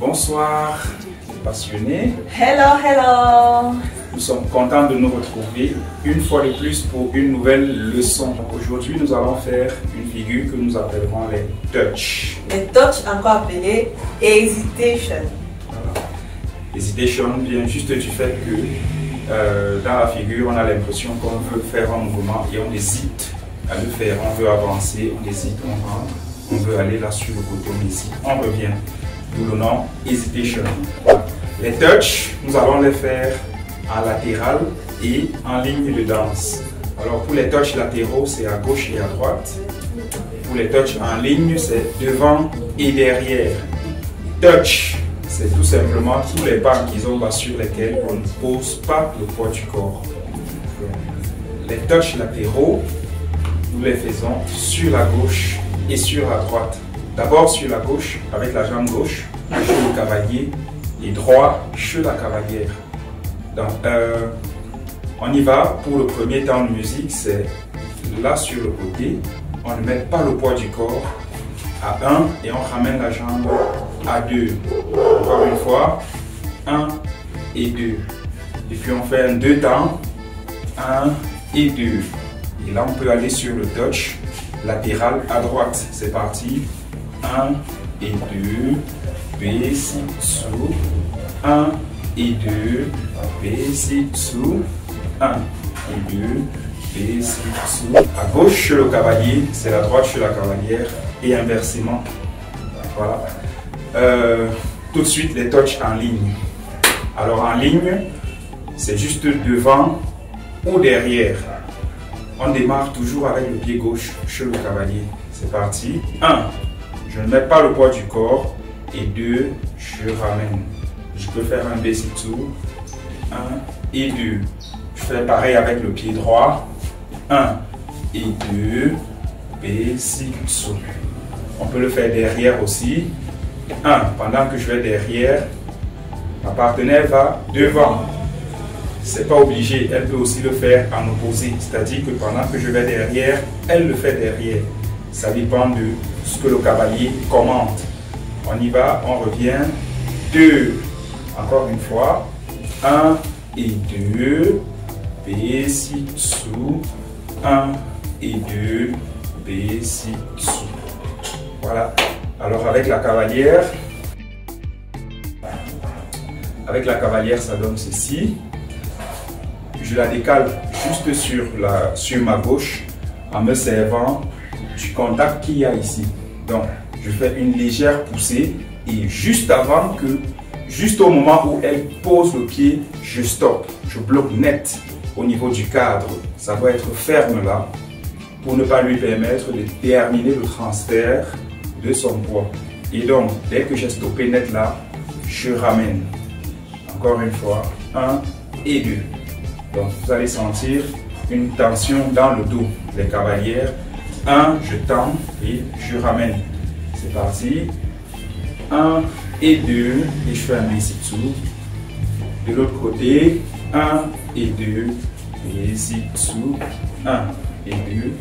Bonsoir, passionnés. Hello, hello. Nous sommes contents de nous retrouver une fois de plus pour une nouvelle leçon. Aujourd'hui, nous allons faire une figure que nous appellerons les touch. Les touch, encore appelé hesitation. Voilà. Hesitation vient juste du fait que dans la figure, on a l'impression qu'on veut faire un mouvement et on hésite à le faire. On veut avancer, on hésite, on rentre, on veut aller là sur le côté, on hésite, on revient. D'où le nom hesitation. Les touch, nous allons les faire en latéral et en ligne de danse. Alors pour les touch latéraux, c'est à gauche et à droite. Pour les touch en ligne, c'est devant et derrière. Touch, c'est tout simplement tous les pas qu'ils ont sur lesquels on ne pose pas le poids du corps. Les touch latéraux, nous les faisons sur la gauche et sur la droite. D'abord sur la gauche, avec la jambe gauche, chez le cavalier, et droit chez la cavalière. Donc, on y va. Pour le premier temps de musique, c'est là sur le côté. On ne met pas le poids du corps à 1 et on ramène la jambe à 2. Encore une fois, 1 et 2. Et puis on fait un deux temps, 1 et 2. Et là, on peut aller sur le touch latéral à droite. C'est parti. 1 et 2, B, si, sous, 1 et 2, B, si, sous, 1 et 2, B, si, sous. À gauche chez le cavalier, c'est la droite chez la cavalière et inversement. Voilà. Tout de suite, les touch en ligne. Alors en ligne, c'est juste devant ou derrière. On démarre toujours avec le pied gauche chez le cavalier. C'est parti. 1. Je ne mets pas le poids du corps. Et 2, je ramène. Je peux faire un B-sit-to. 1 et 2. Je fais pareil avec le pied droit. 1 et 2, B-sit-to. On peut le faire derrière aussi. 1. Pendant que je vais derrière, ma partenaire va devant. C'est pas obligé. Elle peut aussi le faire en opposé. C'est-à-dire que pendant que je vais derrière, elle le fait derrière. Ça dépend de ce que le cavalier commande. On y va, on revient. 2. Encore une fois. 1 et 2. B, si, sous. 1 et 2. B, si, sous. Voilà. Alors avec la cavalière. Avec la cavalière, ça donne ceci. Je la décale juste sur ma gauche en me servant du contact qu'il y a ici. Donc, je fais une légère poussée et juste au moment où elle pose le pied, je stoppe. Je bloque net au niveau du cadre. Ça doit être ferme là pour ne pas lui permettre de terminer le transfert de son poids. Et donc, dès que j'ai stoppé net là, je ramène. Encore une fois, 1 et 2. Donc, vous allez sentir une tension dans le dos. Les cavalières, 1, je tends et je ramène. C'est parti. 1 et 2 et je fais un B-sit-to. De l'autre côté, 1 et 2, B-sit-to. 1 et 2,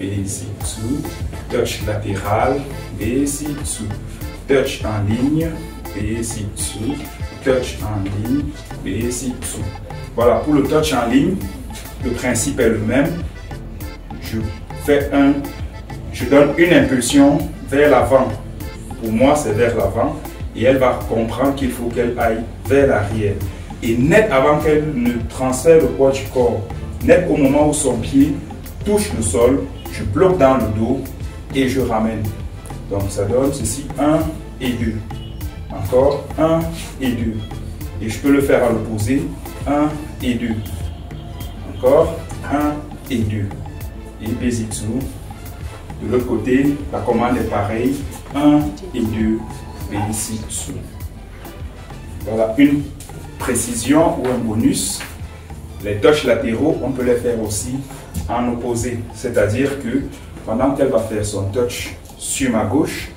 B-sit-to. Touch latéral, B-sit-to. Touch en ligne, B-sit-to. Touch en ligne, B-sit-to. Voilà, pour le touch en ligne, le principe est le même. Je donne une impulsion vers l'avant. Pour moi, c'est vers l'avant. Et elle va comprendre qu'il faut qu'elle aille vers l'arrière. Et net avant qu'elle ne transfère le poids du corps, net au moment où son pied touche le sol, je bloque dans le dos et je ramène. Donc ça donne ceci, 1 et 2. Encore 1 et 2. Et je peux le faire à l'opposé, 1 et 2. Encore 1 et 2. Et B-sit-to. De l'autre côté, la commande est pareille, 1 et 2, B-sit-to. Voilà une précision ou un bonus. Les touches latéraux, on peut les faire aussi en opposé. C'est-à-dire que pendant qu'elle va faire son touch sur ma gauche,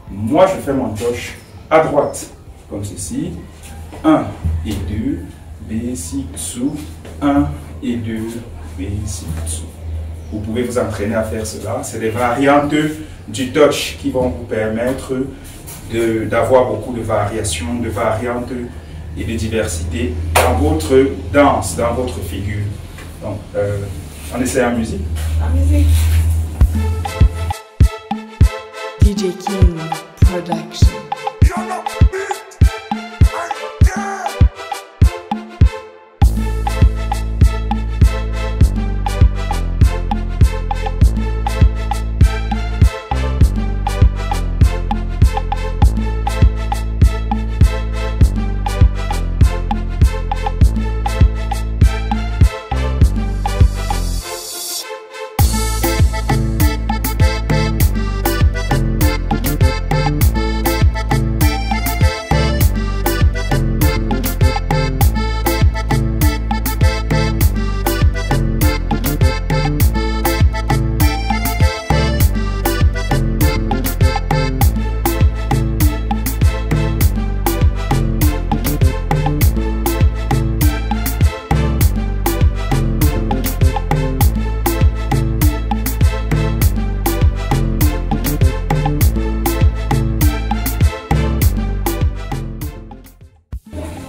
moi je fais mon touch à droite, comme ceci. 1 et 2, B-sit-to. 1 et 2, B-sit-to. Vous pouvez vous entraîner à faire cela. C'est des variantes du touch qui vont vous permettre d'avoir beaucoup de variations, de variantes et de diversité dans votre danse, dans votre figure. Donc, on essaie en musique. En musique. DJ King Production.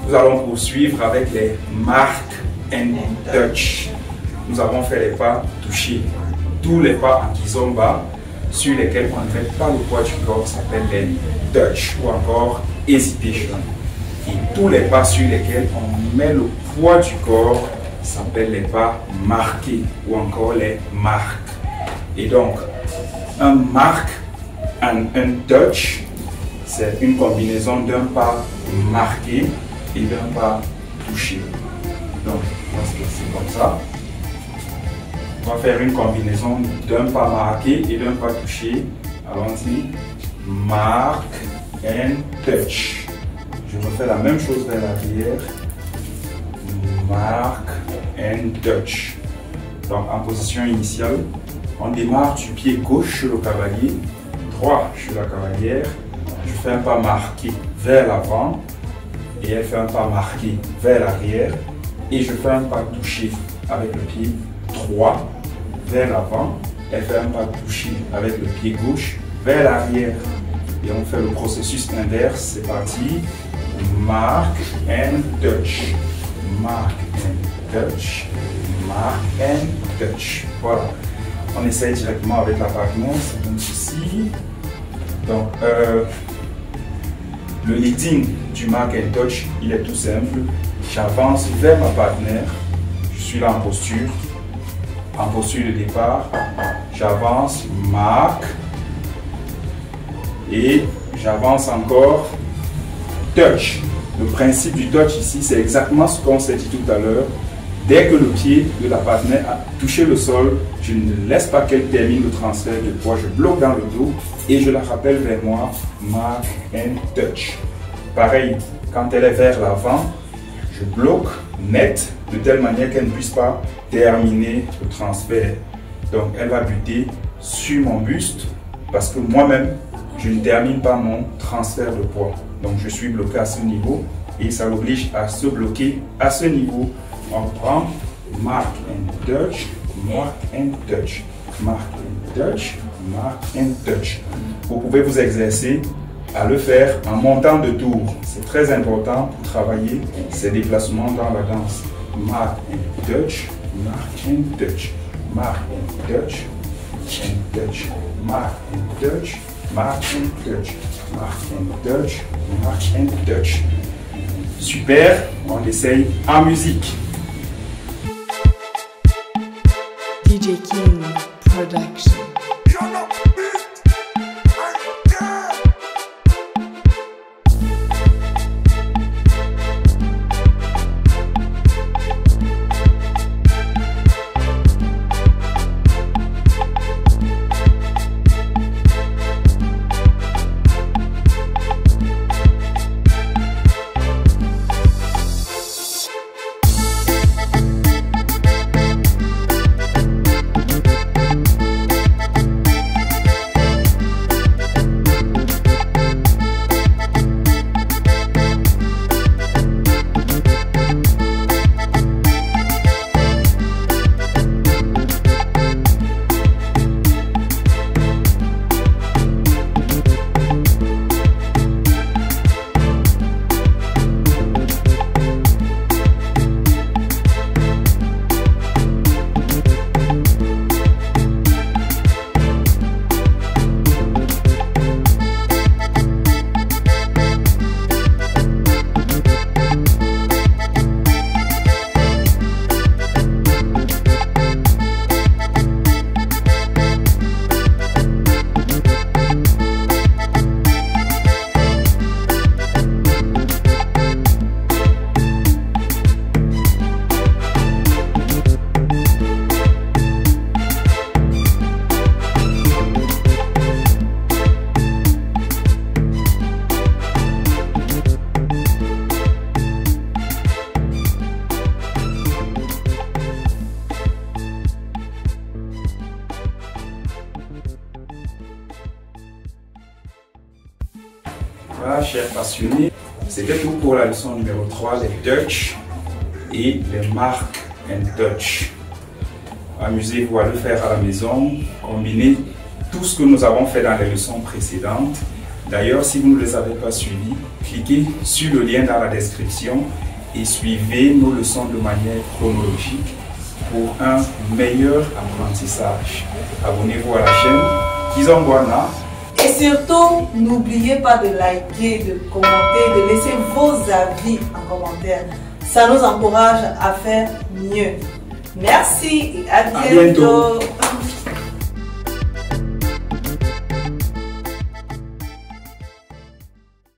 Nous allons poursuivre avec les mark and touch. Nous avons fait les pas touchés. Tous les pas en kizomba sur lesquels on ne met pas le poids du corps s'appellent les touch ou encore hesitation. Et tous les pas sur lesquels on met le poids du corps s'appellent les pas marqués ou encore les marques. Et donc, un mark and un touch, c'est une combinaison d'un pas marqué et d'un pas touché. Donc, on va se placer comme ça. On va faire une combinaison d'un pas marqué et d'un pas touché. Allons-y. Mark and touch. Je refais la même chose vers l'arrière. Mark and touch. Donc, en position initiale, on démarre du pied gauche sur le cavalier, droit sur la cavalière. Je fais un pas marqué vers l'avant. Et elle fait un pas marqué vers l'arrière et je fais un pas touché avec le pied droit vers l'avant. Elle fait un pas touché avec le pied gauche vers l'arrière et on fait le processus inverse. C'est parti. Mark and touch, mark and touch, mark and touch. Voilà. On essaye directement avec la partenaire, c'est comme ceci. Donc, le leading du mark and touch, il est tout simple. J'avance vers ma partenaire. Je suis là en posture de départ. J'avance, mark. Et j'avance encore, touch. Le principe du touch ici, c'est exactement ce qu'on s'est dit tout à l'heure. Dès que le pied de la partenaire a touché le sol, je ne laisse pas qu'elle termine le transfert de poids. Je bloque dans le dos et je la rappelle vers moi, mark and touch. Pareil, quand elle est vers l'avant, je bloque net de telle manière qu'elle ne puisse pas terminer le transfert. Donc elle va buter sur mon buste parce que moi-même, je ne termine pas mon transfert de poids. Donc je suis bloqué à ce niveau et ça l'oblige à se bloquer à ce niveau. On prend mark and touch, mark and touch, mark and touch, mark and touch. Vous pouvez vous exercer à le faire en montant de tour. C'est très important pour travailler ces déplacements dans la danse. Mark and touch, mark and touch, mark and touch, and touch, mark and touch, mark and touch, mark and touch, mark and touch. Super, on essaye en musique. DJ King Production. Voilà, chers passionnés, c'était tout pour la leçon numéro 3, les Dutch et les marques and touch. Amusez-vous à le faire à la maison, combinez tout ce que nous avons fait dans les leçons précédentes. D'ailleurs, si vous ne les avez pas suivis, cliquez sur le lien dans la description et suivez nos leçons de manière chronologique pour un meilleur apprentissage. Abonnez-vous à la chaîne Kizongwana. Et surtout, n'oubliez pas de liker, de commenter, de laisser vos avis en commentaire. Ça nous encourage à faire mieux. Merci et à bientôt.